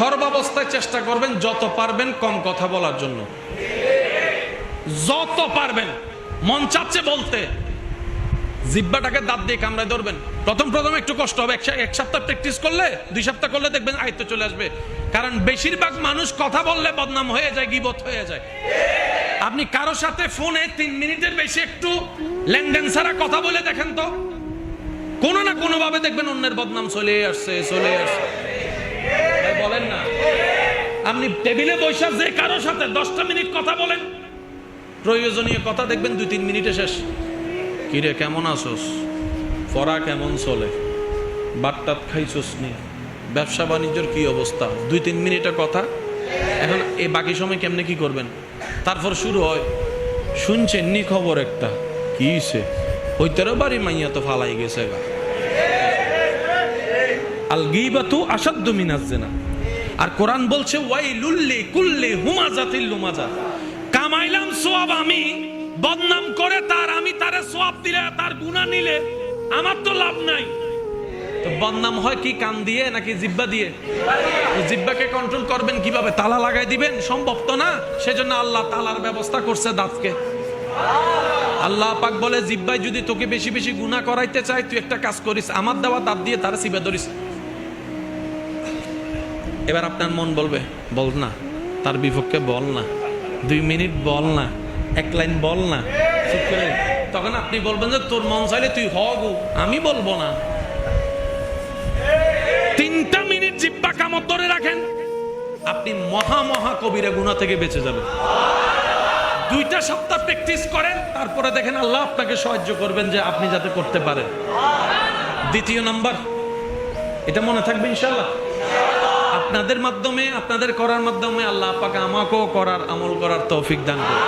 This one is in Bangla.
সর্বাবস্থায় চেষ্টা করবেন যত পারবেন কম কথা বলার জন্য, যত পারবেন। মন চাচ্ছে বলতে, জিহ্বাটাকে দাঁত দিয়ে কামড়ায় ধরবেন। প্রথম একটু কষ্ট হবে, এক সপ্তাহ প্র্যাকটিস করলে, 2 সপ্তাহ করলে দেখবেন আয়ত্ত চলে আসবে। কারণ বেশিরভাগ মানুষ কথা বললে বদনাম হয়ে যায়, গীবত হয়ে যায়। আপনি কারো সাথে ফোনে 3 মিনিটের বেশি একটু লেনদেন ছাড়া কথা বলে দেখেন তো, কোনো না কোনো ভাবে দেখবেন অন্যের বদনাম চলে আসছে। বলেন না, আপনি টেবিলে বসে যে কারো সাথে 10টা মিনিট কথা বলেন, প্রয়োজনীয় কথা দেখবেন 2-3 মিনিটে শেষ। কিরে কেমন আছোস, পড়া কেমন চলে, বাট্টাত খাইছোস নি, ব্যবসা বাণিজ্যের কি অবস্থা, 2-3 মিনিটের কথা। এখন এই বাকি সময় কেমনে কি করবেন? তারপর শুরু হয়, শুনছেন নি খবর একটা, কি হইছে, হইতেরও বাড়ি মাইয়া তো ফালাই গেছে গা। আল গীবাতু আশাদ্দু মিনাজ জিনা। আর কোরআন বলছে ওয়াইলুল লিকুল্লি হুমাযাতিল লুমাযা। কামাইলাম সওয়াব আমি, বদনাম করে আমি তারে সওয়াব দিলে, তার গুনাহ নিলে আমার তো লাভ নাই। তো বদনাম হয় কি কান দিয়ে নাকি জিহ্বা দিয়ে? জিহ্বাকে কন্ট্রোল করবেন কিভাবে? তালা লাগাই দিবেন? সম্ভব তো না। সেজন্য আল্লাহ তালার ব্যবস্থা করছে দাঁতকে। আল্লাহ পাক বলে, জিহ্বায় যদি তোকে বেশি বেশি গুনাহ করাইতে চাই, তুই একটা কাজ করিস, আমার দেওয়া দাঁত দিয়ে তারা চিবা ধরিস। এবার আপনার মন বলবে, বল না, তার বিপক্ষে বল না, 2 মিনিট বল না, 1 লাইন বল না। তখন আপনি বলবেন যে তোর মন চাইলে তুই হগু, আমি বলবো না। 3টা মিনিট জিহ্বা কামড় ধরে রাখেন, আপনি মহা কবিরা গুনাহ থেকে বেঁচে যাবেন। 2টা সপ্তাহ প্র্যাকটিস করেন, তারপরে দেখেন আল্লাহ আপনাকে সাহায্য করবেন যে আপনি যাতে করতে পারেন। দ্বিতীয় নাম্বার, এটা মনে থাকবে ইনশাআল্লাহ। আপনাদের মাধ্যমে, আপনাদের করার মাধ্যমে আল্লাহ পাক আমাকেও আমল করার তৌফিক দান করুন।